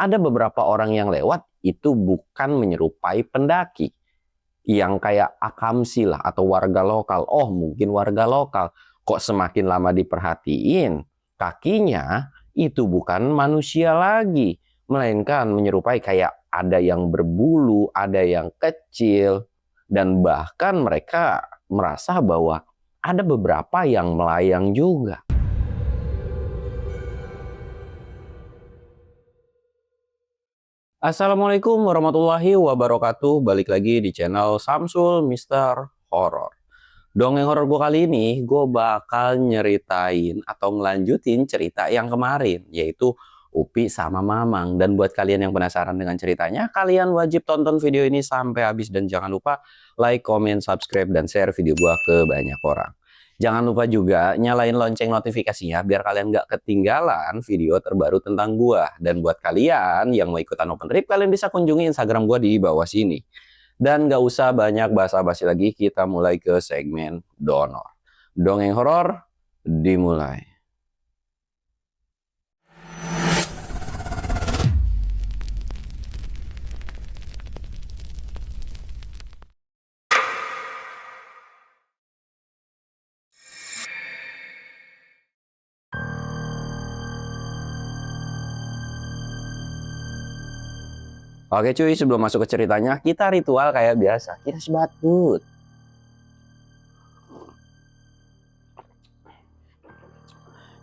ada beberapa orang yang lewat itu bukan menyerupai pendaki yang kayak akamsi lah atau warga lokal. Oh, mungkin warga lokal. Kok semakin lama diperhatiin, kakinya itu bukan manusia lagi, melainkan menyerupai kayak ada yang berbulu, ada yang kecil, dan bahkan mereka merasa bahwa ada beberapa yang melayang juga. Assalamualaikum warahmatullahi wabarakatuh. Balik lagi di channel Samsul Mister Horror. Dongeng horor gue kali ini, gue bakal nyeritain atau ngelanjutin cerita yang kemarin, yaitu Upi sama Mamang. Dan buat kalian yang penasaran dengan ceritanya, kalian wajib tonton video ini sampai habis. Dan jangan lupa like, comment, subscribe, dan share video gue ke banyak orang. Jangan lupa juga nyalain lonceng notifikasinya biar kalian nggak ketinggalan video terbaru tentang gue. Dan buat kalian yang mau ikutan open trip, kalian bisa kunjungi Instagram gue di bawah sini. Dan nggak usah banyak basa-basi lagi, kita mulai ke segmen donor. Dongeng horor dimulai. Oke cuy, sebelum masuk ke ceritanya, kita ritual kayak biasa. Kita sebatut.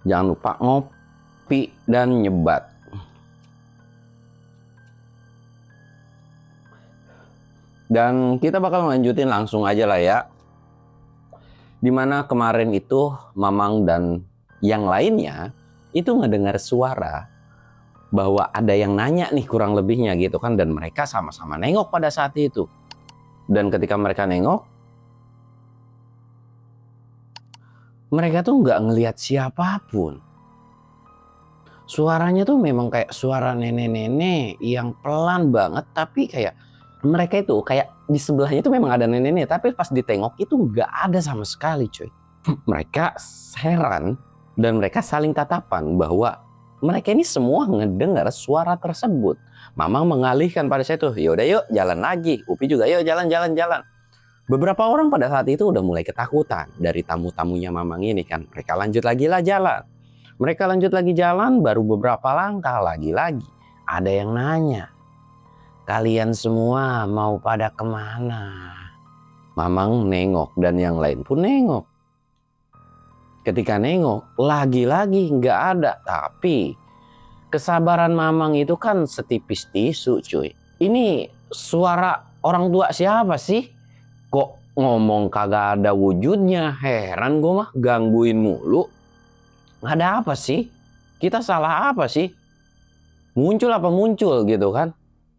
Jangan lupa ngopi dan nyebat. Dan kita bakal lanjutin langsung aja lah ya. Dimana kemarin itu Mamang dan yang lainnya itu ngedengar suara bahwa ada yang nanya nih kurang lebihnya gitu kan. Dan mereka sama-sama nengok pada saat itu. Dan ketika mereka nengok, mereka tuh nggak ngelihat siapapun. Suaranya tuh memang kayak suara nenek-nenek yang pelan banget. Tapi kayak mereka itu kayak di sebelahnya itu memang ada nenek-nenek. Tapi pas ditengok itu nggak ada sama sekali cuy. Mereka heran dan mereka saling tatapan bahwa mereka ini semua ngedengar suara tersebut. Mamang mengalihkan pada saya tuh, yaudah yuk jalan lagi. Upi juga yuk jalan-jalan. Beberapa orang pada saat itu udah mulai ketakutan dari tamu-tamunya Mamang ini kan. Mereka lanjut lagi lah jalan. Mereka lanjut lagi jalan, baru beberapa langkah lagi-lagi ada yang nanya, kalian semua mau pada kemana? Mamang nengok dan yang lain pun nengok. Ketika nengok, lagi-lagi nggak ada. Tapi kesabaran Mamang itu kan setipis tisu cuy. Ini suara orang tua siapa sih? Kok ngomong kagak ada wujudnya? Heran gue mah, gangguin mulu. Ada apa sih? Kita salah apa sih? Muncul apa muncul gitu kan?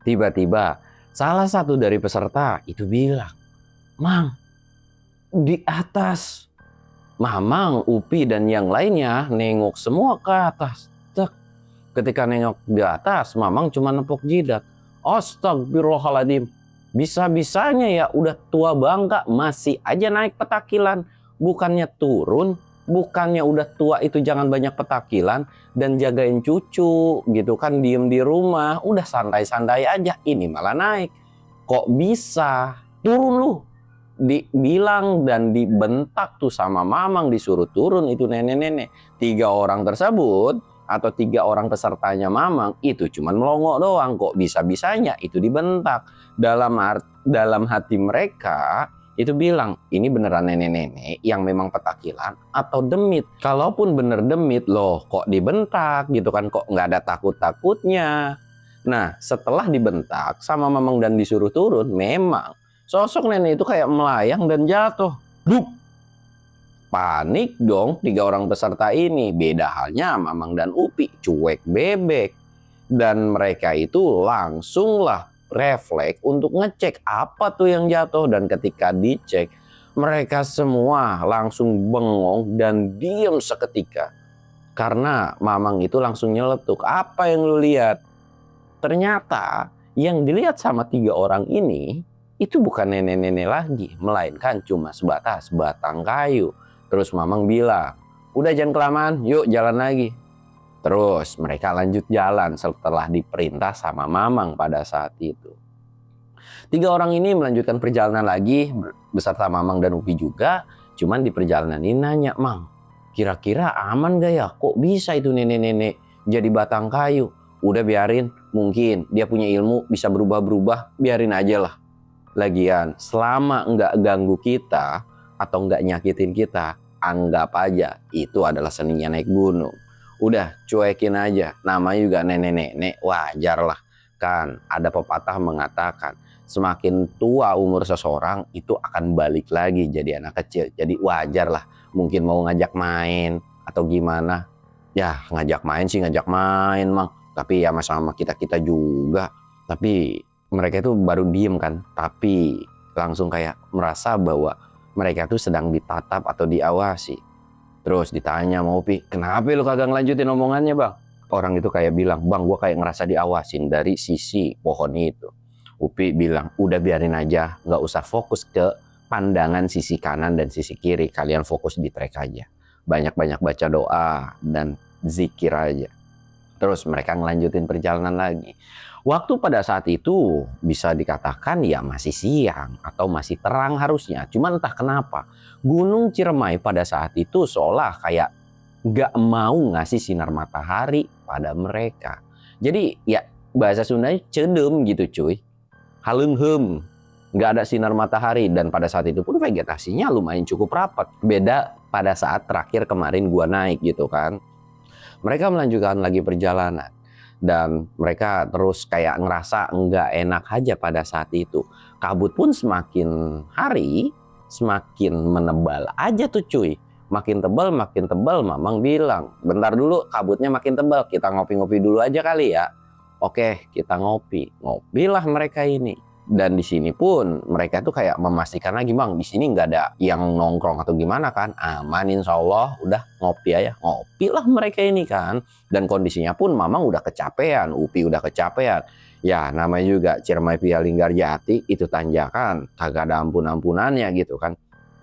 Tiba-tiba salah satu dari peserta itu bilang, Mang, di atas. Mamang, Upi, dan yang lainnya nengok semua ke atas. Ketika nengok di atas, Mamang cuma nepuk jidat. Astagfirullahaladzim. Bisa-bisanya ya udah tua bangka masih aja naik petakilan. Bukannya turun, bukannya udah tua itu jangan banyak petakilan dan jagain cucu gitu kan, diem di rumah. Udah santai-santai aja, ini malah naik. Kok bisa? Turun lu. Dibilang dan dibentak tuh sama Mamang, disuruh turun itu nenek-nenek. 3 orang tersebut atau 3 orang pesertanya Mamang itu cuman melongo doang. Kok bisa-bisanya itu dibentak. Dalam hati mereka itu bilang, ini beneran nenek-nenek yang memang petakilan atau demit? Kalaupun bener demit, loh kok dibentak gitu kan, kok nggak ada takut-takutnya. Nah setelah dibentak sama Mamang dan disuruh turun, memang sosok nenek itu kayak melayang dan jatuh. Dup! Panik dong 3 orang peserta ini. Beda halnya Mamang dan Upi, cuek bebek. Dan mereka itu langsunglah refleks untuk ngecek apa tuh yang jatuh. Dan ketika dicek, mereka semua langsung bengong dan diem seketika. Karena Mamang itu langsung nyeletuk, apa yang lu lihat? Ternyata yang dilihat sama 3 orang ini itu bukan nenek-nenek lagi, melainkan cuma sebatas batang kayu. Terus Mamang bilang, udah jangan kelamaan, yuk jalan lagi. Terus mereka lanjut jalan setelah diperintah sama Mamang pada saat itu. 3 orang ini melanjutkan perjalanan lagi beserta Mamang dan Upi juga. Cuman di perjalanan ini nanya, "Mang, kira-kira aman gak ya? Kok bisa itu nenek-nenek jadi batang kayu?" Udah biarin, mungkin dia punya ilmu bisa berubah-berubah, biarin aja lah. Lagian selama nggak ganggu kita atau nggak nyakitin kita, anggap aja itu adalah seninya naik gunung. Udah cuekin aja, namanya juga nenek-nenek, wajar lah. Kan ada pepatah mengatakan semakin tua umur seseorang itu akan balik lagi jadi anak kecil. Jadi wajar lah, mungkin mau ngajak main atau gimana. Ya ngajak main sih ngajak main Mang, tapi ya sama kita-kita juga. Tapi mereka itu baru diem kan, tapi langsung kayak merasa bahwa mereka tuh sedang ditatap atau diawasi. Terus ditanya sama Upi, "Kenapa lu kagak ngelanjutin omongannya Bang?" Orang itu kayak bilang, "Bang, gua kayak ngerasa diawasin dari sisi pohon itu." Upi bilang, "Udah biarin aja, nggak usah fokus ke pandangan sisi kanan dan sisi kiri. Kalian fokus di trek aja. Banyak-banyak baca doa dan zikir aja." Terus mereka ngelanjutin perjalanan lagi. Waktu pada saat itu bisa dikatakan ya masih siang atau masih terang harusnya. Cuman entah kenapa Gunung Ciremai pada saat itu seolah kayak gak mau ngasih sinar matahari pada mereka. Jadi ya bahasa Sundanya cedem gitu cuy. Halenghem. Gak ada sinar matahari dan pada saat itu pun vegetasinya lumayan cukup rapat. Beda pada saat terakhir kemarin gua naik gitu kan. Mereka melanjutkan lagi perjalanan dan mereka terus kayak ngerasa nggak enak aja pada saat itu. Kabut pun semakin hari semakin menebal aja tuh cuy. Makin tebal, Mamang bilang, "Bentar dulu kabutnya makin tebal, kita ngopi-ngopi dulu aja kali ya." Oke, kita ngopi. Ngopilah mereka ini. Dan di sini pun mereka tuh kayak memastikan lagi, "Bang, di sini nggak ada yang nongkrong atau gimana kan? Aman insya Allah, udah ngopi aja." Ngopilah mereka ini kan. Dan kondisinya pun Mamang udah kecapean, Upi udah kecapean. Ya namanya juga Ciremai Pialinggarjati, itu tanjakan, kagak ada ampun-ampunannya gitu kan.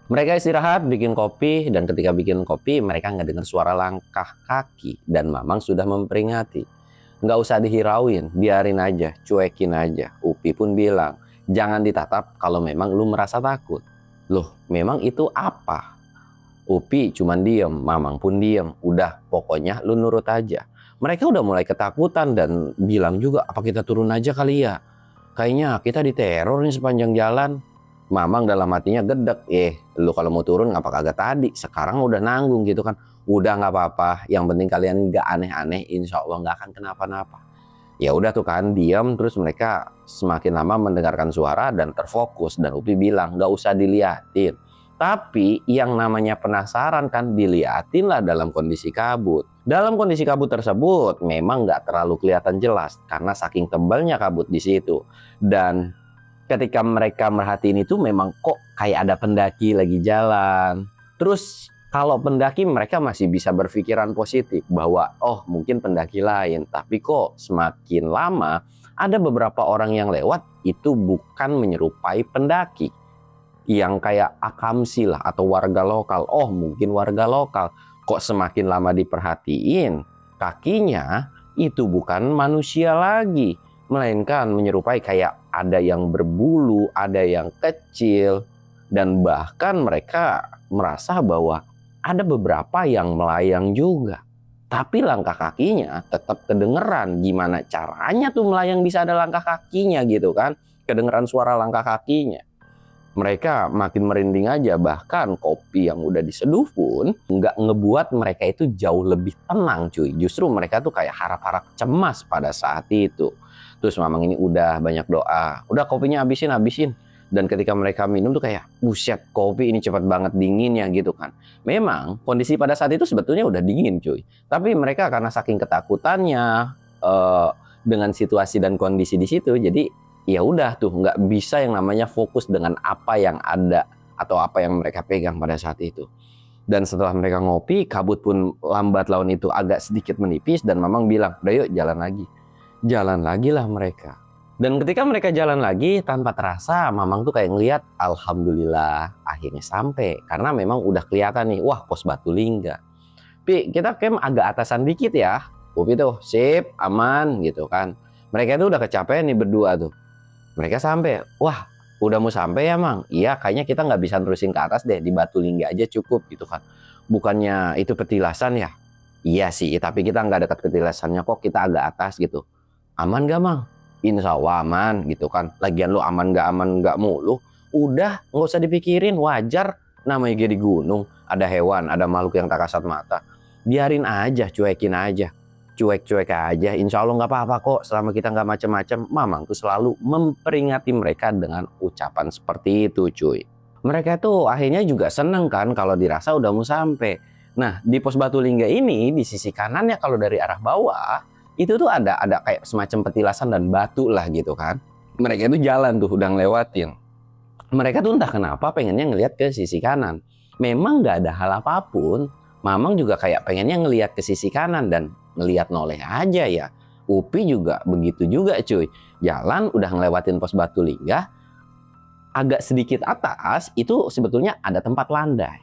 Mereka istirahat, bikin kopi, dan ketika bikin kopi mereka nggak dengar suara langkah kaki. Dan Mamang sudah memperingati, "Nggak usah dihirauin, biarin aja, cuekin aja." Upi pun bilang, "Jangan ditatap kalau memang lu merasa takut." Loh, memang itu apa? Upi cuman diem, Mamang pun diem. Udah, pokoknya lu nurut aja. Mereka udah mulai ketakutan dan bilang juga, "Apa kita turun aja kali ya? Kayaknya kita diteror nih sepanjang jalan." Mamang dalam hatinya gedek, "Lu kalau mau turun ngapa kagak tadi? Sekarang udah nanggung gitu kan." "Udah nggak apa-apa, yang penting kalian nggak aneh-aneh, insya Allah nggak akan kenapa-napa." Ya udah tuh kan, diam. Terus mereka semakin lama mendengarkan suara dan terfokus. Dan Upi bilang, "Nggak usah diliatin." Tapi yang namanya penasaran kan diliatin lah dalam kondisi kabut. Dalam kondisi kabut tersebut memang nggak terlalu kelihatan jelas karena saking tebalnya kabut di situ. Dan ketika mereka merhatiin itu memang kok kayak ada pendaki lagi jalan. Terus kalau pendaki mereka masih bisa berpikiran positif bahwa oh mungkin pendaki lain. Tapi kok semakin lama ada beberapa orang yang lewat itu bukan menyerupai pendaki. Yang kayak akamsi lah atau warga lokal. Oh mungkin warga lokal. Kok semakin lama diperhatiin kakinya itu bukan manusia lagi. Melainkan menyerupai kayak ada yang berbulu, ada yang kecil, dan bahkan mereka merasa bahwa ada beberapa yang melayang juga. Tapi langkah kakinya tetap kedengeran. Gimana caranya tuh melayang bisa ada langkah kakinya gitu kan? Kedengeran suara langkah kakinya. Mereka makin merinding aja, bahkan kopi yang udah diseduh pun nggak ngebuat mereka itu jauh lebih tenang cuy. Justru mereka tuh kayak harap-harap cemas pada saat itu. Terus Mamang ini udah banyak doa, "Udah kopinya habisin." Dan ketika mereka minum tuh kayak, "Buset, kopi ini cepat banget dinginnya," gitu kan. Memang kondisi pada saat itu sebetulnya udah dingin cuy. Tapi mereka karena saking ketakutannya dengan situasi dan kondisi di situ, jadi ya udah tuh nggak bisa yang namanya fokus dengan apa yang ada atau apa yang mereka pegang pada saat itu. Dan setelah mereka ngopi, kabut pun lambat laun itu agak sedikit menipis dan Mamang bilang, "Udah yuk jalan lagi." Jalan lagi lah mereka. Dan ketika mereka jalan lagi tanpa terasa, Mamang tuh kayak ngeliat, alhamdulillah akhirnya sampai. Karena memang udah kelihatan nih, wah pos Batu Lingga. Pi, kita camp agak atasan dikit ya. Upi tuh sip, aman gitu kan. Mereka tuh udah kecapean nih berdua tuh. Mereka sampai, wah udah mau sampai ya Mang? Iya kayaknya kita nggak bisa terusin ke atas deh, di Batulinga aja cukup gitu kan. Bukannya itu petilasan ya? Iya sih, tapi kita nggak dekat petilasannya kok, kita agak atas gitu. Aman gak Mang? Insya Allah aman gitu kan. Lagian lu aman gak mulu. Udah nggak usah dipikirin, wajar. Namanya di gunung, ada hewan, ada makhluk yang tak kasat mata. Biarin aja, cuekin aja. Cuek-cuek aja, insya Allah nggak apa-apa kok selama kita nggak macem-macem. Mamang tuh selalu memperingati mereka dengan ucapan seperti itu cuy. Mereka tuh akhirnya juga seneng kan kalau dirasa udah mau sampai. Nah di pos Batulinga ini di sisi kanannya kalau dari arah bawah itu tuh ada kayak semacam petilasan dan batu lah gitu kan. Mereka itu jalan tuh udah ngelewatin. Mereka tuh entah kenapa pengennya ngelihat ke sisi kanan. Memang nggak ada hal apapun. Mamang juga kayak pengennya ngelihat ke sisi kanan dan ngelihat noleh aja ya. Upi juga begitu juga cuy. Jalan udah ngelewatin pos Batulinga, agak sedikit atas itu sebetulnya ada tempat landai.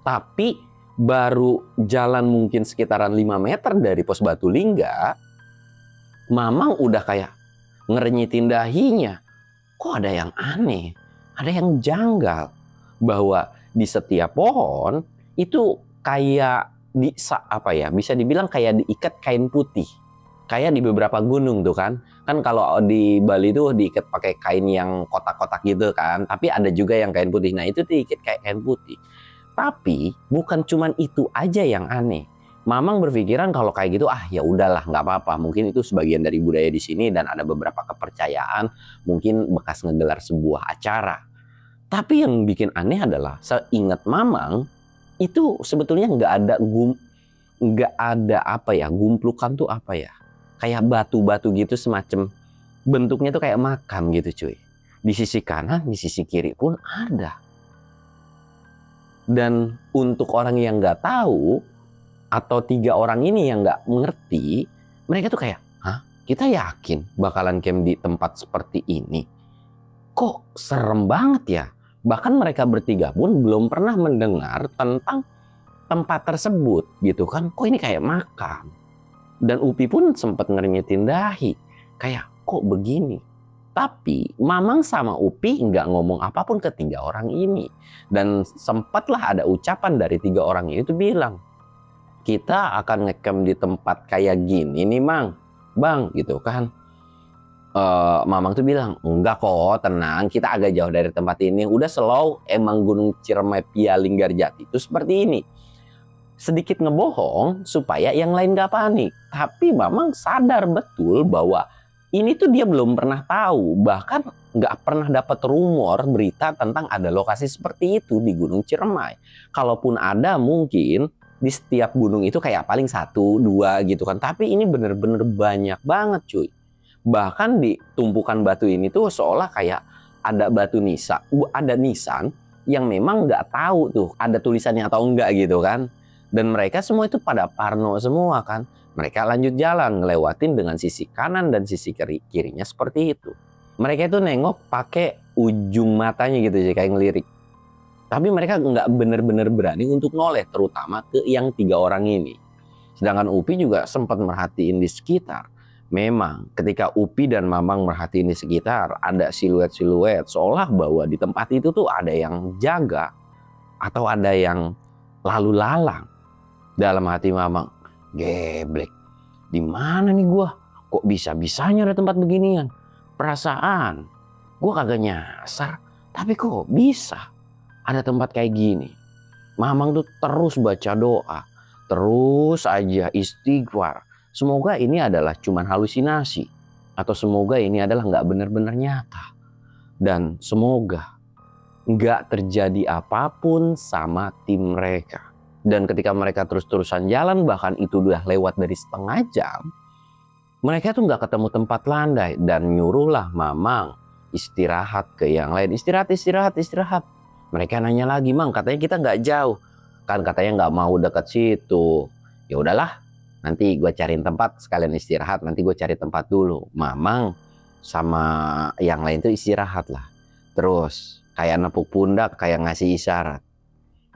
Tapi baru jalan mungkin sekitaran 5 meter dari pos Batulinga, Mamang udah kayak ngerenyitin dahinya. Kok ada yang aneh, ada yang janggal. Bahwa di setiap pohon itu kayak bisa dibilang kayak diikat kain putih. Kayak di beberapa gunung tuh kan. Kan kalau di Bali tuh diikat pakai kain yang kotak-kotak gitu kan. Tapi ada juga yang kain putih. Nah itu diikat kayak kain putih. Tapi bukan cuman itu aja yang aneh. Mamang berpikiran kalau kayak gitu ya udahlah nggak apa-apa. Mungkin itu sebagian dari budaya di sini dan ada beberapa kepercayaan. Mungkin bekas ngegelar sebuah acara. Tapi yang bikin aneh adalah seingat Mamang itu sebetulnya nggak ada gumplukan tuh apa ya, kayak batu-batu gitu semacam bentuknya tuh kayak makam gitu cuy. Di sisi kanan, di sisi kiri pun ada. Dan untuk orang yang nggak tahu atau 3 orang ini yang nggak mengerti, mereka tuh kayak, hah? Kita yakin bakalan camp di tempat seperti ini? Kok serem banget ya? Bahkan mereka bertiga pun belum pernah mendengar tentang tempat tersebut gitu kan. Kok ini kayak makam. Dan Upi pun sempat ngerenyetin dahi. Kayak kok begini. Tapi Mamang sama Upi nggak ngomong apapun ke 3 orang ini. Dan sempatlah ada ucapan dari 3 orang itu bilang, kita akan ngecamp di tempat kayak gini nih Mang. Bang gitu kan. Mamang tuh bilang, enggak kok, tenang, kita agak jauh dari tempat ini. Udah slow, emang Gunung Ciremai Linggarjati itu seperti ini. Sedikit ngebohong supaya yang lain gak panik. Tapi Mamang sadar betul bahwa ini tuh dia belum pernah tahu. Bahkan gak pernah dapat rumor berita tentang ada lokasi seperti itu di Gunung Ciremai. Kalaupun ada mungkin di setiap gunung itu kayak paling 1, 2 gitu kan. Tapi ini bener-bener banyak banget cuy. Bahkan di tumpukan batu ini tuh seolah kayak ada batu ada nisan yang memang nggak tahu tuh ada tulisannya atau enggak gitu kan. Dan mereka semua itu pada parno semua kan. Mereka lanjut jalan ngelewatin dengan sisi kanan dan sisi kirinya seperti itu. Mereka itu nengok pakai ujung matanya gitu sih kayak ngelirik. Tapi mereka nggak bener-bener berani untuk noleh terutama ke yang 3 orang ini. Sedangkan Upi juga sempat merhatiin di sekitar. Memang ketika Upi dan Mamang merhatiin di sekitar ada siluet-siluet seolah bahwa di tempat itu tuh ada yang jaga atau ada yang lalu lalang. Dalam hati Mamang, geblek, di mana nih gua? Kok bisa-bisanya ada tempat beginian? Perasaan gua kagak nyasar, tapi kok bisa ada tempat kayak gini? Mamang tuh terus baca doa, terus aja istighfar. Semoga ini adalah cuman halusinasi. Atau semoga ini adalah nggak benar-benar nyata. Dan semoga nggak terjadi apapun sama tim mereka. Dan ketika mereka terus-terusan jalan, bahkan itu udah lewat dari setengah jam, mereka tuh nggak ketemu tempat landai. Dan nyuruhlah Mamang istirahat ke yang lain. Istirahat. Mereka nanya lagi, Mang katanya kita nggak jauh. Kan katanya nggak mau dekat situ. Ya udahlah. Nanti gue cariin tempat sekalian istirahat. Nanti gue cari tempat dulu. Mamang sama yang lain tuh istirahat lah. Terus kayak nepuk pundak, kayak ngasih isyarat.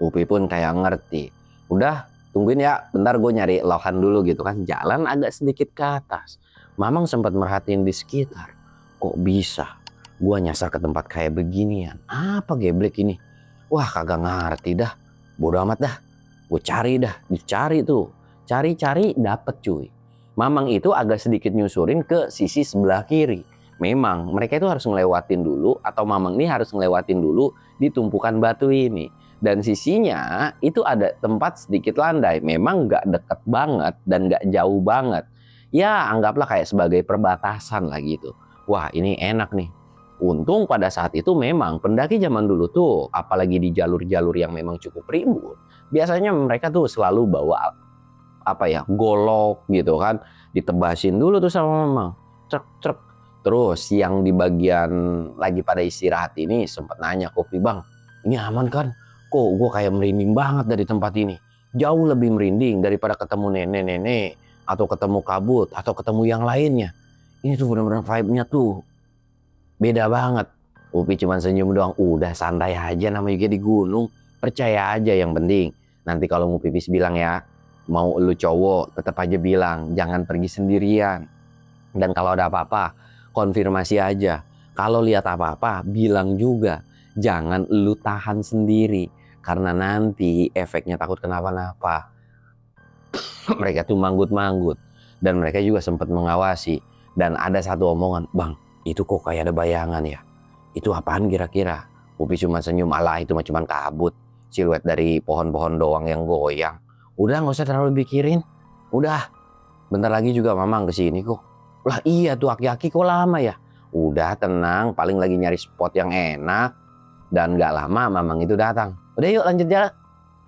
Upi pun kayak ngerti. Udah tungguin ya, bentar gue nyari lohan dulu gitu kan. Jalan agak sedikit ke atas. Mamang sempat merhatiin di sekitar. Kok bisa gue nyasar ke tempat kayak beginian? Apa geblek ini? Wah kagak ngerti dah. Bodo amat dah. Gue cari dah. Dicari tuh. Cari-cari dapet cuy. Mamang itu agak sedikit nyusurin ke sisi sebelah kiri. Memang mereka itu harus ngelewatin dulu, atau mamang ini harus ngelewatin dulu di tumpukan batu ini. Dan sisinya itu ada tempat sedikit landai. Memang gak deket banget dan gak jauh banget. Ya anggaplah kayak sebagai perbatasan lah gitu. Wah ini enak nih. Untung pada saat itu memang pendaki zaman dulu tuh, apalagi di jalur-jalur yang memang cukup ribut, biasanya mereka tuh selalu bawa golok gitu kan, ditebasin dulu tuh sama mamang, trek. Terus yang di bagian lagi pada istirahat ini sempat nanya Kopi, bang ini aman kan? Kok gue kayak merinding banget dari tempat ini, jauh lebih merinding daripada ketemu nenek-nenek atau ketemu kabut atau ketemu yang lainnya. Ini tuh benar-benar vibe-nya tuh beda banget. Upi cuma senyum doang. Udah santai aja, namanya juga di gunung. Percaya aja yang penting. Nanti kalau mau pipis bilang ya, mau lu cowok tetap aja bilang, jangan pergi sendirian. Dan kalau ada apa-apa, konfirmasi aja. Kalau lihat apa-apa, bilang juga. Jangan lu tahan sendiri. Karena nanti efeknya takut kenapa-napa. Mereka tuh manggut-manggut. Dan mereka juga sempat mengawasi. Dan ada satu omongan, bang, itu kok kayak ada bayangan ya? Itu apaan kira-kira? Upi cuma senyum, alah itu mah cuma kabut. Siluet dari pohon-pohon doang yang goyang. Udah gak usah terlalu pikirin. Udah, bentar lagi juga mamang kesini kok. Lah iya tuh aki-aki kok lama ya? Udah tenang, paling lagi nyari spot yang enak. Dan gak lama mamang itu datang. Udah yuk lanjut jalan.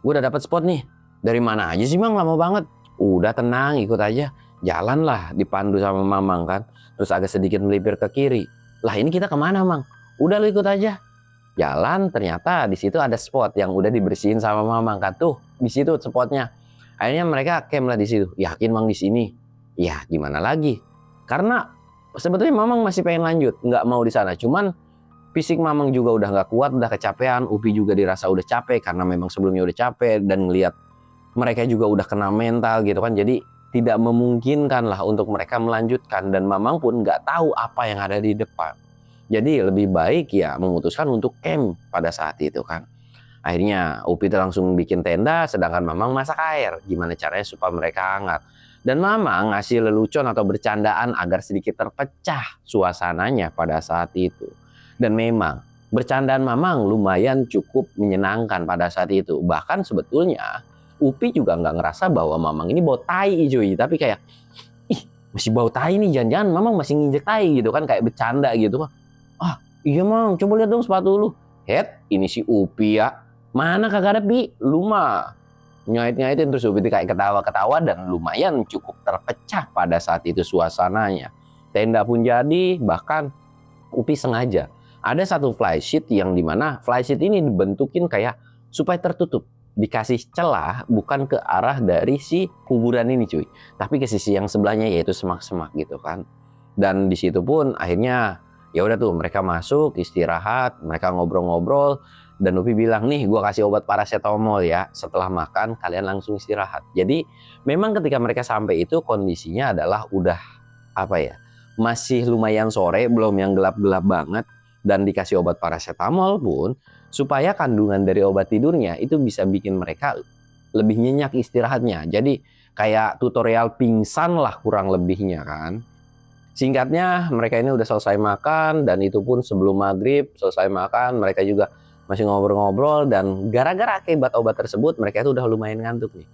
Gue udah dapet spot nih. Dari mana aja sih mang, lama banget. Udah tenang, ikut aja. Jalan lah dipandu sama mamang kan. Terus agak sedikit melipir ke kiri. Lah ini kita kemana mang? Udah lu ikut aja. Jalan, ternyata di situ ada spot yang udah dibersihin sama mamang kan. Tuh di situ spotnya. Akhirnya mereka camp lah di situ. Yakin mang di sini? Ya gimana lagi? Karena sebetulnya mamang masih pengen lanjut, nggak mau di sana. Cuman fisik mamang juga udah nggak kuat, udah kecapean. Upi juga dirasa udah capek karena memang sebelumnya udah capek, dan ngelihat mereka juga udah kena mental gitu kan. Jadi tidak memungkinkan lah untuk mereka melanjutkan, dan mamang pun nggak tahu apa yang ada di depan. Jadi lebih baik ya memutuskan untuk camp pada saat itu kan. Akhirnya Upi langsung bikin tenda, sedangkan mamang masak air. Gimana caranya supaya mereka hangat. Dan mamang ngasih lelucon atau bercandaan agar sedikit terpecah suasananya pada saat itu. Dan memang bercandaan mamang lumayan cukup menyenangkan pada saat itu. Bahkan sebetulnya Upi juga nggak ngerasa bahwa mamang ini bau tai cuy, tapi kayak ih masih bau tai nih, jangan-jangan mamang masih nginjek tai gitu kan, kayak bercanda gitu. Ah iya mang, coba lihat dong sepatu lu. Ini si Upi ya, mana kagak ada Pi, lu mah nyait-nyaitin. Terus Upi kayak ketawa-ketawa dan lumayan cukup terpecah pada saat itu suasananya. Tenda pun jadi, bahkan Upi sengaja ada satu flysheet yang dimana flysheet ini dibentukin kayak supaya tertutup, dikasih celah bukan ke arah dari si kuburan ini cuy, tapi ke sisi yang sebelahnya, yaitu semak-semak gitu kan. Dan di situ pun akhirnya ya udah tuh mereka masuk istirahat, mereka ngobrol-ngobrol, dan Upi bilang nih gua kasih obat paracetamol ya, setelah makan kalian langsung istirahat. Jadi memang ketika mereka sampai itu kondisinya adalah udah masih lumayan sore, belum yang gelap-gelap banget, dan dikasih obat paracetamol pun supaya kandungan dari obat tidurnya itu bisa bikin mereka lebih nyenyak istirahatnya. Jadi kayak tutorial pingsan lah kurang lebihnya kan. Singkatnya mereka ini udah selesai makan, dan itu pun sebelum maghrib selesai makan. Mereka juga masih ngobrol-ngobrol, dan gara-gara akibat obat tersebut mereka itu udah lumayan ngantuk nih.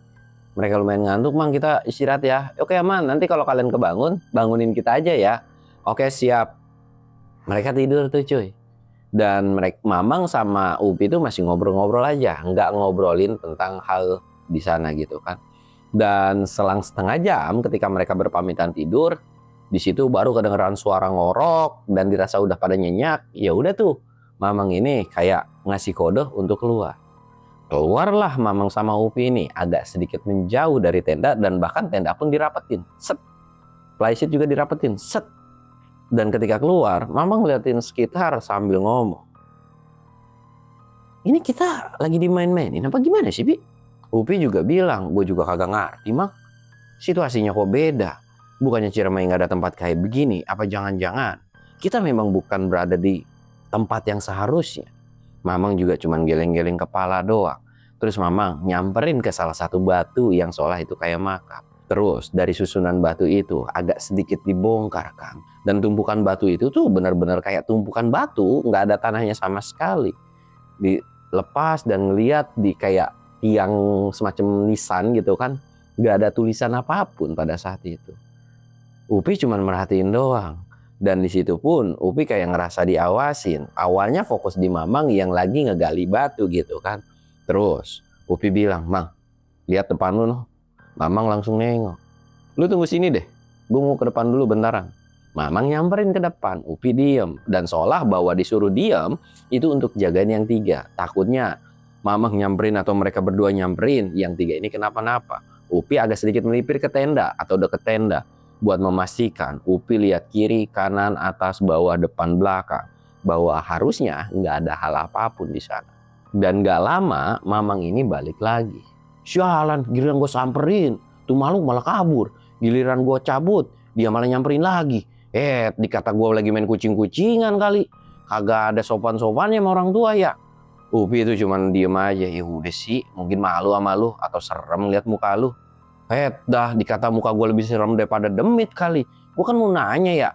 Mereka lumayan ngantuk, mang kita istirahat ya. Oke aman, nanti kalau kalian kebangun bangunin kita aja ya. Oke siap. Mereka tidur tuh cuy. Dan mereka, mamang sama Upi itu masih ngobrol-ngobrol aja, nggak ngobrolin tentang hal di sana gitu kan. Dan selang setengah jam ketika mereka berpamitan tidur, di situ baru kedengeran suara ngorok dan dirasa udah pada nyenyak. Ya udah tuh, mamang ini kayak ngasih kode untuk keluar. Keluarlah mamang sama Upi ini agak sedikit menjauh dari tenda, dan bahkan tenda pun dirapetin. Set. Flysheet juga dirapetin. Set. Dan ketika keluar, mamang ngeliatin sekitar sambil ngomong, ini kita lagi dimain-mainin apa gimana sih Bi? Upi juga bilang, gue juga kagak ngerti Mang. Situasinya kok beda. Bukannya Ciremai nggak ada tempat kayak begini? Apa jangan-jangan kita memang bukan berada di tempat yang seharusnya? Mamang juga cuman geleng-geleng kepala doang. Terus Mamang nyamperin ke salah satu batu yang seolah itu kayak makam. Terus dari susunan batu itu agak sedikit dibongkar Kang. Dan tumpukan batu itu tuh benar-benar kayak tumpukan batu, nggak ada tanahnya sama sekali. Dilepas dan ngeliat di kayak tiang semacam nisan gitu kan, nggak ada tulisan apapun pada saat itu. Upi cuman merhatiin doang. Dan di situ pun Upi kayak ngerasa diawasin. Awalnya fokus di Mamang yang lagi ngegali batu gitu kan. Terus Upi bilang, Mang, lihat depan lu noh. Mamang langsung nengok. Lu tunggu sini deh, gue mau ke depan dulu bentaran. Mamang nyamperin ke depan, Upi diem. Dan seolah bahwa disuruh diem itu untuk jagain yang tiga. Takutnya Mamang nyamperin atau mereka berdua nyamperin, yang tiga ini kenapa-napa. Upi agak sedikit melipir ke tenda atau deket tenda. Buat memastikan Upi lihat kiri, kanan, atas, bawah, depan, belakang. Bahwa harusnya nggak ada hal apapun di sana. Dan nggak lama Mamang ini balik lagi. Sialan, giliran gue samperin, tuh makhluk malah kabur. Giliran gue cabut, dia malah nyamperin lagi. Dikata gue lagi main kucing-kucingan kali. Kagak ada sopan-sopannya sama orang tua ya. Upi itu cuman diem aja. Ya udah sih, mungkin malu sama lu atau serem lihat muka lu. Dah dikata muka gue lebih serem daripada demit kali. Gue kan mau nanya ya,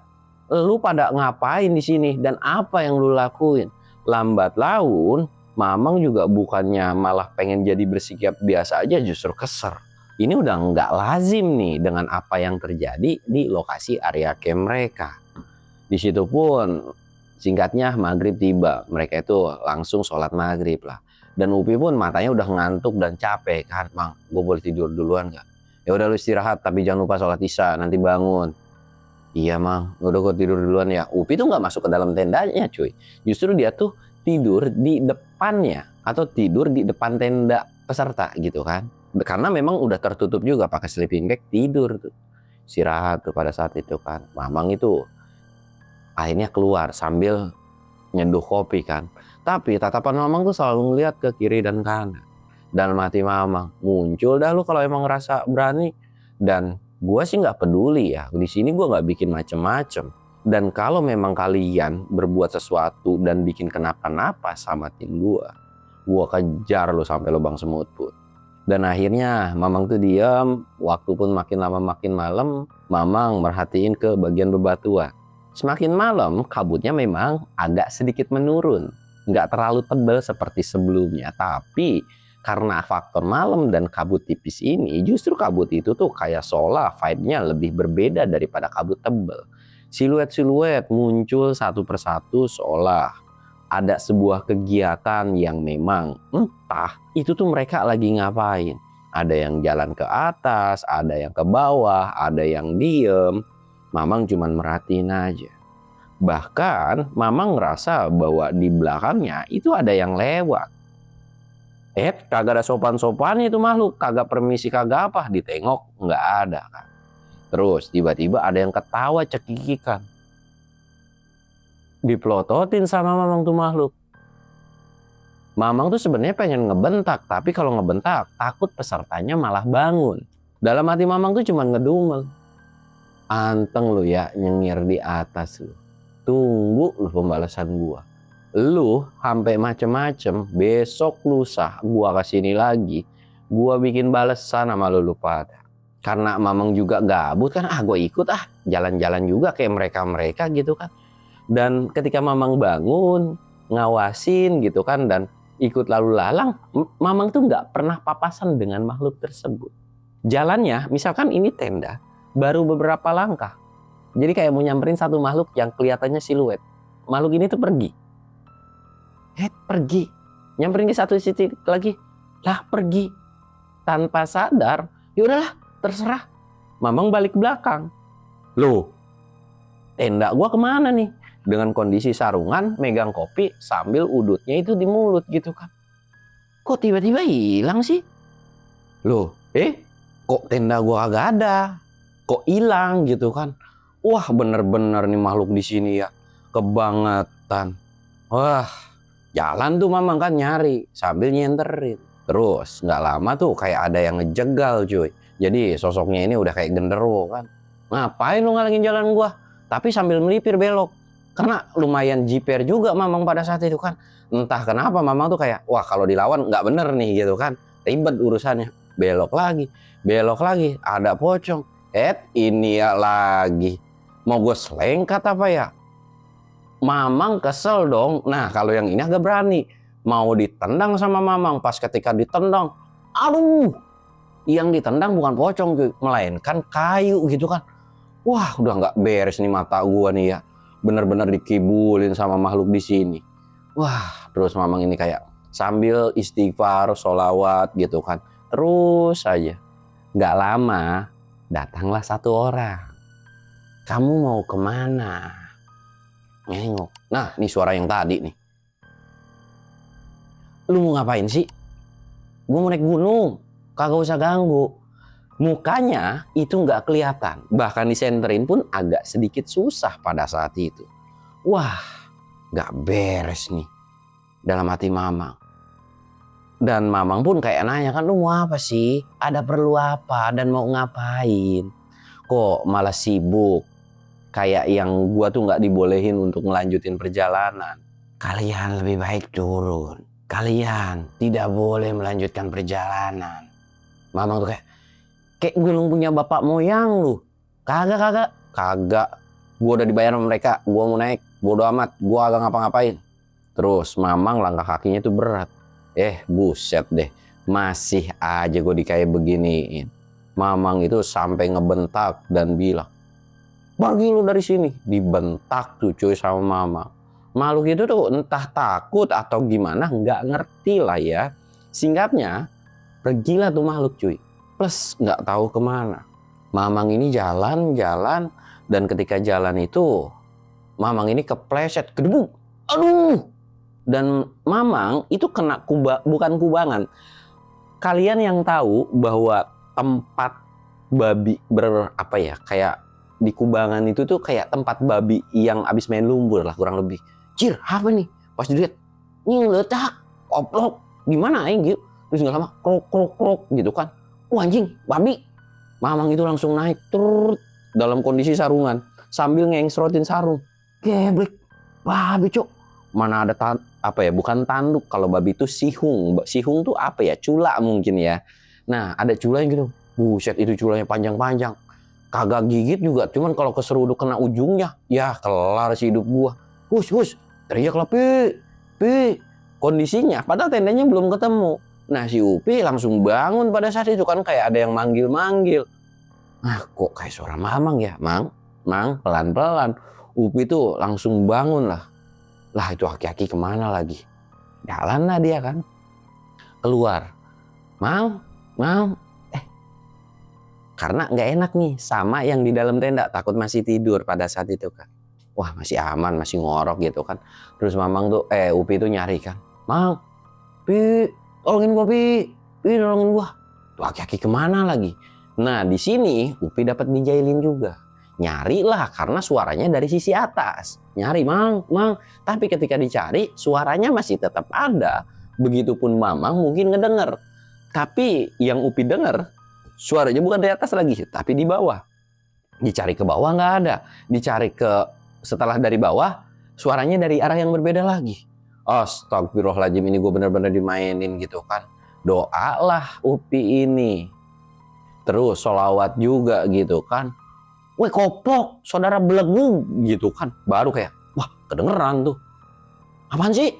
lu pada ngapain di sini dan apa yang lu lakuin? Lambat laun, Mamang juga bukannya malah pengen jadi bersikap biasa aja, justru keser. Ini udah nggak lazim nih dengan apa yang terjadi di lokasi area camp mereka. Di situ pun singkatnya maghrib tiba. Mereka itu langsung sholat maghrib lah. Dan Upi pun matanya udah ngantuk dan capek kan. Mang, gue boleh tidur duluan nggak? Ya udah lu istirahat tapi jangan lupa sholat isya nanti bangun. Iya Mang, udah gue tidur duluan ya. Upi tuh nggak masuk ke dalam tendanya cuy. Justru dia tuh tidur di depannya atau tidur di depan tenda peserta gitu kan. Karena memang udah tertutup juga pakai sleeping bag, tidur tuh. Istirahat tuh pada saat itu kan. Mamang itu akhirnya keluar sambil nyeduh kopi kan. Tapi tatapan Mamang tuh selalu ngeliat ke kiri dan kanan. Dan mati Mamang, muncul dah lu kalau emang ngerasa berani. Dan gue sih nggak peduli ya. Di sini gue nggak bikin macem-macem. Dan kalau memang kalian berbuat sesuatu dan bikin kenapa-napa sama tim gue kejar lo sampai lubang semut pun. Dan akhirnya Mamang tuh diam, waktu pun makin lama makin malam, Mamang merhatiin ke bagian bebatuan. Semakin malam kabutnya memang agak sedikit menurun, nggak terlalu tebal seperti sebelumnya, tapi karena faktor malam dan kabut tipis ini, justru kabut itu tuh kayak seolah vibe-nya lebih berbeda daripada kabut tebal. Siluet-siluet muncul satu persatu seolah ada sebuah kegiatan yang memang entah itu tuh mereka lagi ngapain. Ada yang jalan ke atas, ada yang ke bawah, ada yang diem. Mamang cuman merhatiin aja. Bahkan Mamang ngerasa bahwa di belakangnya itu ada yang lewat. Kagak ada sopan-sopannya itu makhluk, kagak permisi kagak apa, ditengok nggak ada kan. Terus tiba-tiba ada yang ketawa cekikikan. Dipelototin sama Mamang tuh makhluk. Mamang tuh sebenarnya pengen ngebentak, tapi kalau ngebentak takut pesertanya malah bangun. Dalam hati Mamang tuh cuman ngedumel. Anteng lu ya nyengir di atas lu. Tunggu lu pembalasan gua. Lu sampai macem-macem, besok lusa gua kesini lagi, gua bikin balesan sama lu pada. Karena Mamang juga gabut kan, gue ikut jalan-jalan juga kayak mereka-mereka gitu kan. Dan ketika Mamang bangun, ngawasin gitu kan dan ikut lalu lalang, Mamang tuh nggak pernah papasan dengan makhluk tersebut. Jalannya, misalkan ini tenda, baru beberapa langkah. Jadi kayak mau nyamperin satu makhluk yang kelihatannya siluet. Makhluk ini tuh pergi. Pergi. Nyamperin ke satu titik lagi. Lah pergi. Tanpa sadar, yaudahlah. Terserah. Mamang balik belakang. Loh, tenda gua kemana nih? Dengan kondisi sarungan, megang kopi, sambil udutnya itu di mulut gitu kan. Kok tiba-tiba hilang sih? Loh, kok tenda gua agak ada? Kok hilang gitu kan? Wah, bener-bener nih makhluk di sini ya. Kebangetan. Wah, jalan tuh Mamang kan nyari, sambil nyenterin. Terus nggak lama tuh kayak ada yang ngejegal cuy. Jadi sosoknya ini udah kayak genderuwo kan. Ngapain lu ngalangin jalan gua? Tapi sambil melipir belok. Karena lumayan jiper juga Mamang pada saat itu kan. Entah kenapa Mamang tuh kayak, wah kalau dilawan nggak bener nih gitu kan. Ribet urusannya. Belok lagi, ada pocong. Ini ya lagi. Mau gue selengkat apa ya? Mamang kesel dong. Nah kalau yang ini agak berani. Mau ditendang sama Mamang. Pas ketika ditendang, aduh, yang ditendang bukan pocong melainkan kayu gitu kan. Wah udah nggak beres nih mata gua nih ya. Bener-bener dikibulin sama makhluk di sini. Wah terus Mamang ini kayak sambil istighfar, sholawat gitu kan. Terus aja. Nggak lama datanglah satu orang. Kamu mau kemana? Nengok. Nah ini suara yang tadi nih. Lu mau ngapain sih? Gue mau naik gunung. Kagak usah ganggu. Mukanya itu nggak kelihatan. Bahkan disenterin pun agak sedikit susah pada saat itu. Wah, nggak beres nih dalam hati Mamang. Dan Mamang pun kayak nanya kan, lu mau apa sih? Ada perlu apa dan mau ngapain? Kok malah sibuk? Kayak yang gua tuh nggak dibolehin untuk ngelanjutin perjalanan. Kalian lebih baik turun. Kalian tidak boleh melanjutkan perjalanan. Mamang tuh kayak gunung punya bapak moyang lu. Kagak. Gua udah dibayar sama mereka. Gua mau naik. Bodo amat. Gua agak ngapa-ngapain. Terus Mamang langkah kakinya tuh berat. Buset deh. Masih aja gue dikayak beginiin. Mamang itu sampai ngebentak dan bilang, pergi lu dari sini. Dibentak tuh cuy sama Mamang. Makhluk itu tuh entah takut atau gimana, nggak ngerti lah ya. Singkatnya, pergilah tuh makhluk cuy. Plus nggak tahu kemana. Mamang ini jalan, dan ketika jalan itu, Mamang ini kepleset, kedebuk. Aduh! Dan Mamang itu kena bukan kubangan. Kalian yang tahu bahwa tempat babi kayak di kubangan itu tuh kayak tempat babi yang abis main lumpur lah kurang lebih. Cir, apa nih? Pas dilihat, letak, koplok, gimana gitu. Terus nggak lama, krok gitu kan. Wah anjing, babi. Mamang itu langsung naik turut dalam kondisi sarungan sambil ngengsrotin sarung. Geblek, babi cok. Mana ada bukan tanduk. Kalau babi itu sihung. Sihung tuh apa ya? Cula mungkin ya. Nah ada culanya gitu. Buset itu culanya panjang-panjang. Kagak gigit juga. Cuman kalau keseruduk kena ujungnya, ya kelar sih hidup gua. Hus, teriak lah Pi. Kondisinya padahal tendanya belum ketemu. Nah si Upi langsung bangun pada saat itu kan kayak ada yang manggil-manggil. Nah kok kayak suara Mamang ya? Mang, pelan-pelan. Upi tuh langsung bangun lah. Lah itu aki-aki kemana lagi? Jalan lah dia kan. Keluar. Mang. Karena nggak enak nih sama yang di dalam tenda. Takut masih tidur pada saat itu kan. Wah masih aman, masih ngorok gitu kan. Terus Mamang tuh, Upi tuh nyari kan. Mang, Pi, tolongin gua Pi, tolongin gua. Tuh aki-aki kemana lagi? Nah di sini Upi dapat dijailin juga. Nyari lah karena suaranya dari sisi atas. Nyari Mang. Tapi ketika dicari suaranya masih tetap ada. Begitupun Mamang mungkin ngedenger. Tapi yang Upi denger suaranya bukan dari atas lagi, tapi di bawah. Dicari ke bawah nggak ada. Dicari setelah dari bawah, suaranya dari arah yang berbeda lagi. Astagfirullahaladzim, ini gue bener-bener dimainin gitu kan. Doalah Upi ini. Terus sholawat juga gitu kan. Weh koplok, saudara belegu gitu kan. Baru kayak, wah kedengeran tuh. Apaan sih?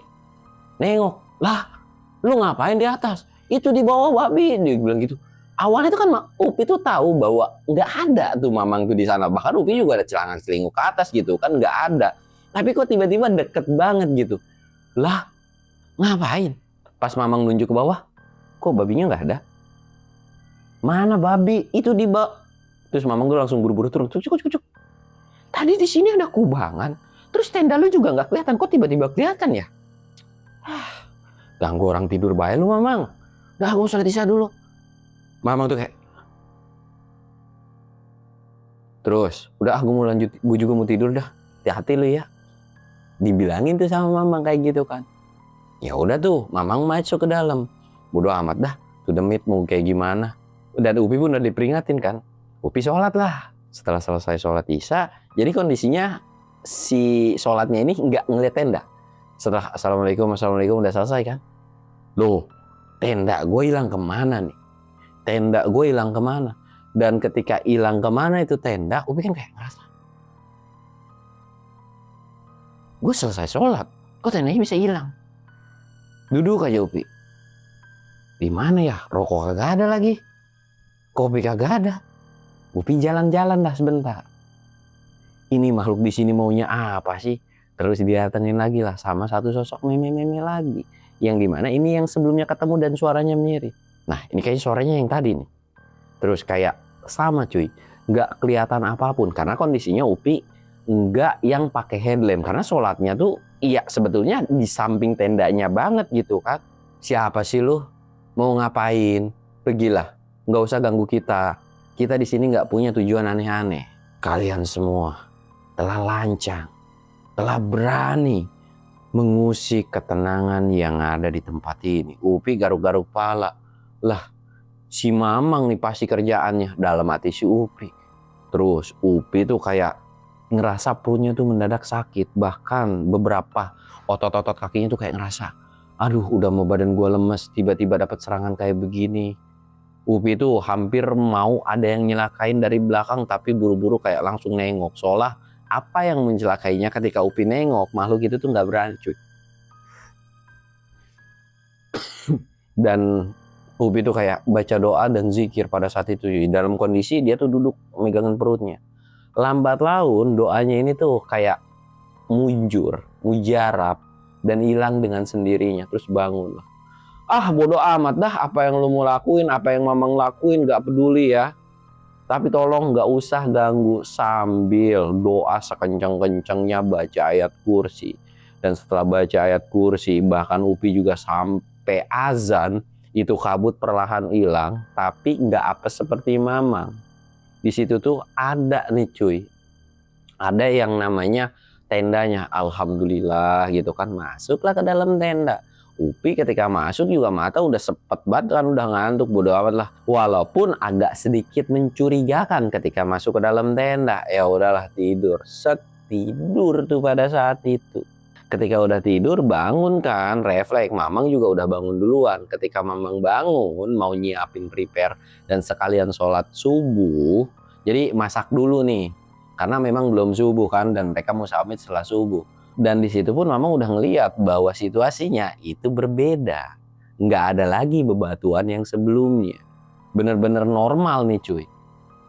Nengok, lah lu ngapain di atas? Itu di bawah babi, dia bilang gitu. Awalnya tuh kan Upi tuh tahu bahwa nggak ada tuh Mamang tuh di sana. Bahkan Upi juga ada celana selingkuh ke atas gitu kan, nggak ada. Tapi kok tiba-tiba deket banget gitu. Lah ngapain? Pas Mamang nunjuk ke bawah, kok babinya nggak ada? Mana babi? Itu di bawah. Terus Mamang tuh langsung buru-buru turun. Cuk. Tadi di sini ada kubangan. Terus tenda lu juga nggak kelihatan. Kok tiba-tiba kelihatan ya? Ganggu orang tidur bae lu Mamang. Udah gak usah ditisah dulu. Mamang tuh kayak, terus udah gue mau lanjut, gue juga mau tidur dah, hati-hati lu ya. Dibilangin tuh sama Mamang kayak gitu kan. Ya udah tuh Mamang masuk ke dalam. bodo amat dah, to the meet mau kayak gimana. Dan Upi pun udah diperingatin kan. Upi sholat lah. Setelah selesai sholat isya, jadi kondisinya si sholatnya ini nggak ngeliat tenda. Setelah assalamualaikum udah selesai kan. Loh, tenda gue hilang kemana nih? Tenda gue hilang kemana? Dan ketika hilang kemana itu tenda, Upi kan kayak ngerasa, gue selesai sholat, kok tendanya bisa hilang? Duduk aja Upi. Di mana ya? Rokok kagak ada lagi. Kopi kagak ada. Upi jalan-jalan dah sebentar. Ini makhluk di sini maunya apa sih? Terus didatengin lagi lah sama satu sosok meme-meme lagi. Yang dimana ini yang sebelumnya ketemu dan suaranya mirip. Nah ini kayaknya suaranya yang tadi nih. Terus kayak sama cuy. Nggak kelihatan apapun. Karena kondisinya Upi nggak yang pakai headlamp. Karena sholatnya tuh iya sebetulnya di samping tendanya banget gitu kan. Siapa sih lu? Mau ngapain? Pergilah. Nggak usah ganggu kita. Kita di sini nggak punya tujuan aneh-aneh. Kalian semua telah lancang, telah berani mengusik ketenangan yang ada di tempat ini. Upi garuk-garuk pala. Lah, si Mamang nih pasti kerjaannya dalam hati si Upi. Terus Upi tuh kayak ngerasa perutnya tuh mendadak sakit. Bahkan beberapa otot-otot kakinya tuh kayak ngerasa, aduh udah mau badan gua lemes, tiba-tiba dapat serangan kayak begini. Upi tuh hampir mau ada yang nyelakain dari belakang tapi buru-buru kayak langsung nengok. Seolah apa yang mencelakainya ketika Upi nengok, makhluk itu tuh nggak berani cuy. Dan Upi tuh kayak baca doa dan zikir pada saat itu cuy. Dalam kondisi dia tuh duduk megangin perutnya. Lambat laun doanya ini tuh kayak munjur, mujarab dan hilang dengan sendirinya. Terus bangun lah. Ah bodo amat dah apa yang lu mau lakuin, apa yang Mamang lakuin gak peduli ya. Tapi tolong gak usah ganggu sambil doa sekencang-kencangnya baca ayat kursi. Dan setelah baca ayat kursi bahkan Upi juga sampai azan itu kabut perlahan hilang. Tapi gak apes seperti Mamang. Di situ tuh ada nih cuy. Ada yang namanya tendanya. Alhamdulillah gitu kan. Masuklah ke dalam tenda. Upi ketika masuk juga mata udah sepet banget kan, udah ngantuk bodo amat lah. Walaupun agak sedikit mencurigakan ketika masuk ke dalam tenda. Ya udahlah tidur. Tidur tuh pada saat itu. Ketika udah tidur bangun kan, refleks. Mamang juga udah bangun duluan. Ketika Mamang bangun mau nyiapin prepare dan sekalian sholat subuh. Jadi masak dulu nih. Karena memang belum subuh kan dan mereka mau samit setelah subuh. Dan di situ pun Mamang udah ngeliat bahwa situasinya itu berbeda. Nggak ada lagi bebatuan yang sebelumnya. Bener-bener normal nih cuy.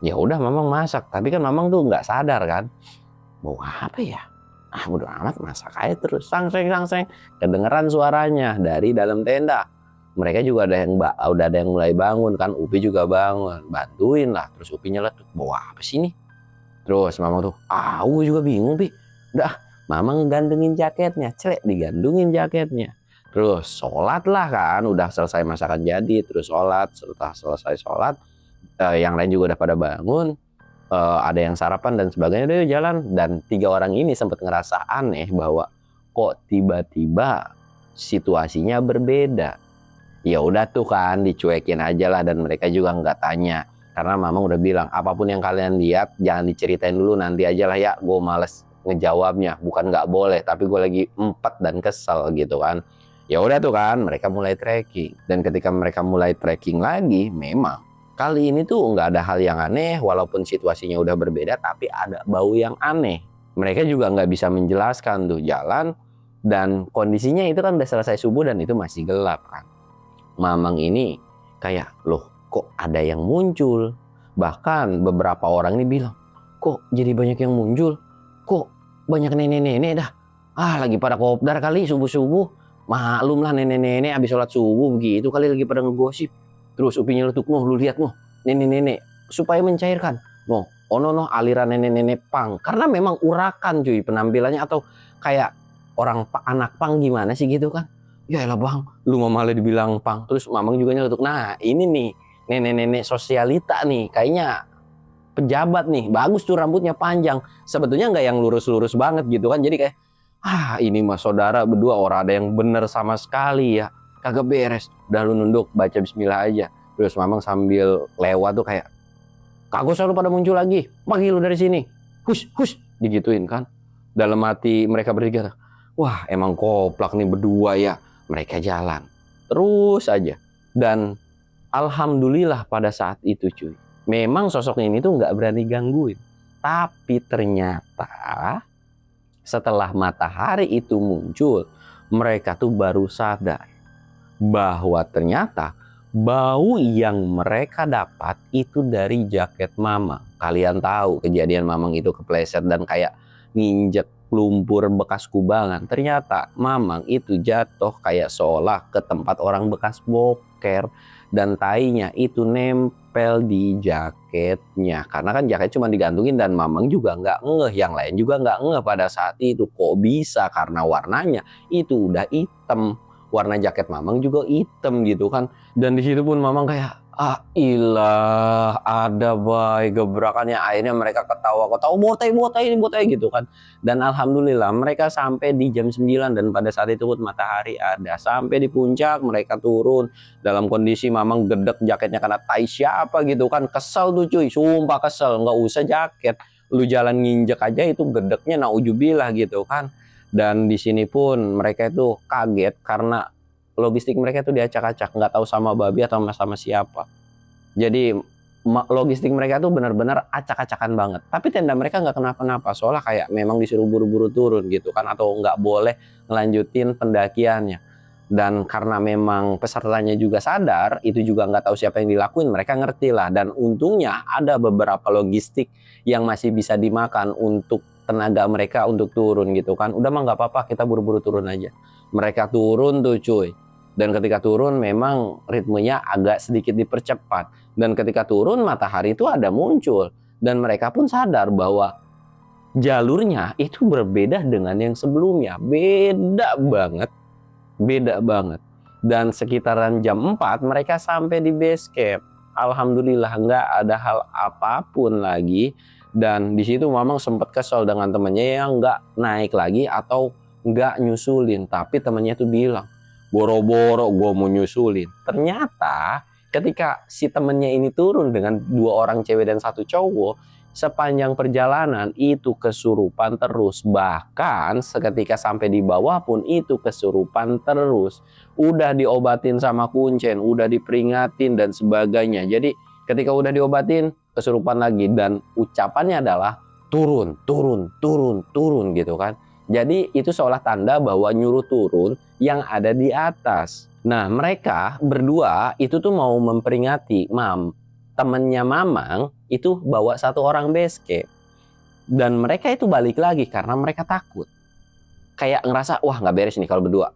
Ya udah Mamang masak. Tapi kan Mamang tuh nggak sadar kan. Mau apa ya? Ah bodo amat masak aja terus. Sangseng. Kedengeran suaranya dari dalam tenda. Mereka juga udah ada yang mulai bangun kan. Upi juga bangun. Bantuin lah. Terus Upi nyeletuk. Bawa apa sih nih? Terus Mamang tuh. Gue juga bingung Pi. Udah. Mamang gantungin jaketnya, digantungin jaketnya. Terus sholat lah kan, udah selesai masakan jadi, terus sholat. Setelah selesai sholat, yang lain juga udah pada bangun, ada yang sarapan dan sebagainya, udah jalan. Dan 3 orang ini sempat ngerasa aneh bahwa kok tiba-tiba situasinya berbeda. Ya udah tuh kan, dicuekin aja lah dan mereka juga nggak tanya. Karena Mamang udah bilang, apapun yang kalian lihat jangan diceritain dulu, nanti aja lah ya, gue males ngejawabnya. Bukan nggak boleh, tapi gue lagi empet dan kesel gitu kan. Ya udah tuh kan, mereka mulai trekking. Dan ketika mereka mulai trekking lagi, memang kali ini tuh nggak ada hal yang aneh. Walaupun situasinya udah berbeda, tapi ada bau yang aneh. Mereka juga nggak bisa menjelaskan tuh jalan. Dan kondisinya itu kan udah selesai subuh dan itu masih gelap kan. Mamang ini kayak, loh kok ada yang muncul. Bahkan beberapa orang ini bilang, kok jadi banyak yang muncul. Kok banyak nenek-nenek dah. Lagi pada kopdar kali subuh-subuh. Maklum lah nenek-nenek habis sholat subuh begitu kali lagi pada ngegosip. Terus Upi nyeletuk, lu lihat nenek-nenek. Supaya mencairkan. No, aliran nenek-nenek pang. Karena memang urakan cuy penampilannya atau kayak orang anak pang gimana sih gitu kan. Ya elah bang, lu malah dibilang pang. Terus Mamang juga nyeletuk, nah ini nih nenek-nenek sosialita nih. Kayaknya pejabat nih, bagus tuh rambutnya panjang. Sebetulnya nggak yang lurus-lurus banget gitu kan. Jadi kayak, ini mah saudara berdua orang ada yang bener sama sekali ya. kagak beres. Udah lu nunduk baca bismillah aja. Terus Mamang sambil lewat tuh kayak, kagak usah lu pada muncul lagi, pergi lu dari sini, hush hush, digituin kan. Dalam hati mereka bertiga, wah emang koplak nih berdua ya. Mereka jalan terus aja. Dan alhamdulillah pada saat itu cuy, memang sosok ini tuh nggak berani gangguin. Tapi ternyata setelah matahari itu muncul, mereka tuh baru sadar bahwa ternyata bau yang mereka dapat itu dari jaket Mamang. Kalian tahu kejadian Mamang itu kepleset dan kayak nginjek lumpur bekas kubangan. Ternyata Mamang itu jatuh kayak seolah ke tempat orang bekas boker. Dan tainya itu nempel di jaketnya. Karena kan jaket cuma digantungin dan Mamang juga nggak ngeh. Yang lain juga nggak ngeh pada saat itu. Kok bisa? Karena warnanya itu udah hitam. Warna jaket Mamang juga hitam gitu kan. Dan di situ pun Mamang kayak, ah ilah, ada baik gebrakannya. Akhirnya mereka ketawa botai gitu kan. Dan alhamdulillah mereka sampai di jam 9 dan pada saat itu pun matahari ada. Sampai di puncak mereka turun dalam kondisi Mamang gedek jaketnya karena tai siapa gitu kan. Kesel tuh cuy, sumpah kesel. Nggak usah jaket, lu jalan nginjek aja itu gedeknya naujubillah gitu kan. Dan di sini pun mereka itu kaget karena logistik mereka itu diacak-acak, nggak tahu sama babi atau sama siapa. Jadi logistik mereka tuh benar-benar acak-acakan banget. Tapi tenda mereka nggak kenapa-napa, soalnya kayak memang disuruh buru-buru turun gitu kan, atau nggak boleh ngelanjutin pendakiannya. Dan karena memang pesertanya juga sadar, itu juga nggak tahu siapa yang dilakuin, mereka ngerti lah. Dan untungnya ada beberapa logistik yang masih bisa dimakan untuk tenaga mereka untuk turun gitu kan. Udah mah nggak apa-apa, kita buru-buru turun aja. Mereka turun tuh cuy. Dan ketika turun memang ritmenya agak sedikit dipercepat. Dan ketika turun matahari itu ada muncul. Dan mereka pun sadar bahwa jalurnya itu berbeda dengan yang sebelumnya. Beda banget. Beda banget. Dan sekitaran jam 4 mereka sampai di base camp. Alhamdulillah nggak ada hal apapun lagi. Dan di situ Mamang sempat kesel dengan temannya yang nggak naik lagi atau nggak nyusulin. Tapi temannya tuh bilang, boro-boro gue mau nyusulin. Ternyata ketika si temennya ini turun dengan 2 orang cewek dan 1 cowok, sepanjang perjalanan itu kesurupan terus. Bahkan seketika sampai di bawah pun itu kesurupan terus. Udah diobatin sama kuncen, udah diperingatin dan sebagainya. Jadi ketika udah diobatin kesurupan lagi dan ucapannya adalah turun, turun, turun, turun gitu kan. Jadi itu seolah tanda bahwa nyuruh turun yang ada di atas. Nah mereka berdua itu tuh mau memperingati temennya Mamang itu bawa 1 orang base camp. Dan mereka itu balik lagi karena mereka takut. Kayak ngerasa wah nggak beres nih kalau berdua.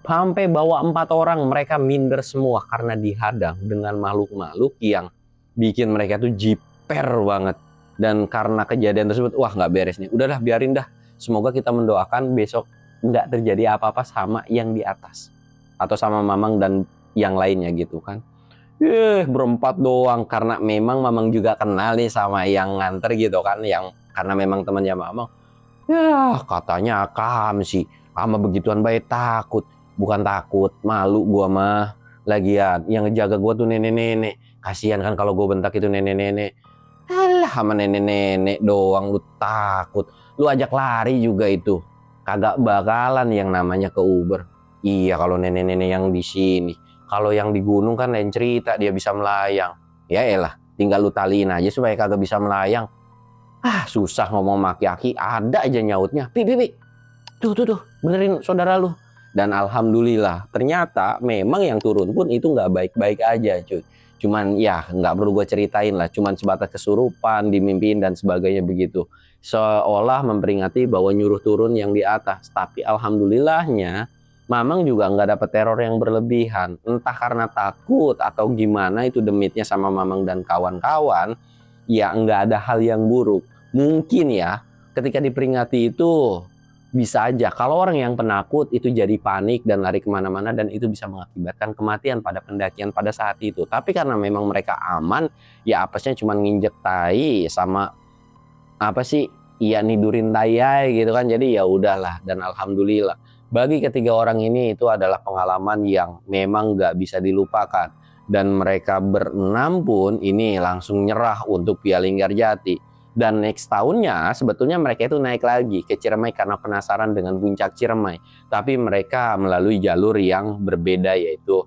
Sampai bawa 4 orang mereka minder semua karena dihadang dengan makhluk-makhluk yang bikin mereka tuh jiper banget. Dan karena kejadian tersebut wah nggak beres nih. Udahlah biarin dah. Semoga kita mendoakan besok nggak terjadi apa-apa sama yang di atas. Atau sama Mamang dan yang lainnya gitu kan. Berempat doang karena memang Mamang juga kenal nih sama yang nganter gitu kan. Yang karena memang temannya Mamang. Ya katanya Akam sih. Sama begituan baik takut. Bukan takut, malu gua mah. Lagian yang ngejaga gua tuh nenek-nenek. Kasihan kan kalau gua bentak itu nenek-nenek. Alah sama nenek-nenek doang lu takut. Lu ajak lari juga itu. Kagak bakalan yang namanya ke Uber. Iya kalau nenek-nenek yang di sini. Kalau yang di gunung kan lain cerita, dia bisa melayang. Ya elah, tinggal lu taliin aja supaya kagak bisa melayang. Ah susah ngomong maki-aki, ada aja nyautnya. Pi. Tuh, benerin saudara lu. Dan alhamdulillah ternyata memang yang turun pun itu nggak baik-baik aja cuy. Cuman ya nggak perlu gue ceritain lah. Cuman sebatas kesurupan, dimimpiin dan sebagainya begitu. Seolah memperingati bahwa nyuruh turun yang di atas. Tapi alhamdulillahnya Mamang juga nggak dapet teror yang berlebihan. Entah karena takut atau gimana itu demitnya sama Mamang dan kawan-kawan. Ya nggak ada hal yang buruk. Mungkin ya ketika diperingati itu bisa aja kalau orang yang penakut itu jadi panik dan lari kemana-mana dan itu bisa mengakibatkan kematian pada pendakian pada saat itu. Tapi karena memang mereka aman, ya apesnya cuma nginjek tai sama apa sih, ya nidurin tai gitu kan. Jadi ya udahlah dan alhamdulillah Bagi ketiga orang ini itu adalah pengalaman yang memang nggak bisa dilupakan. Dan mereka berenam pun ini langsung nyerah untuk Via Linggarjati. Dan next tahunnya sebetulnya mereka itu naik lagi ke Ciremai karena penasaran dengan puncak Ciremai. Tapi mereka melalui jalur yang berbeda, yaitu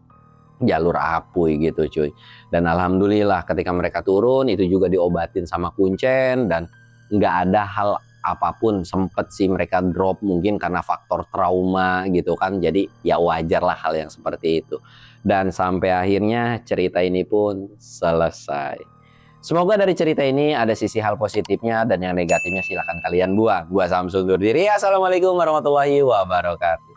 jalur Apuy gitu cuy. Dan alhamdulillah ketika mereka turun itu juga diobatin sama Kuncen, dan nggak ada hal apapun. Sempet sih mereka drop mungkin karena faktor trauma gitu kan, jadi ya wajar lah hal yang seperti itu. Dan sampai akhirnya cerita ini pun selesai. Semoga dari cerita ini ada sisi hal positifnya, dan yang negatifnya silahkan kalian buang. Gua Samsul undur diri. Assalamualaikum warahmatullahi wabarakatuh.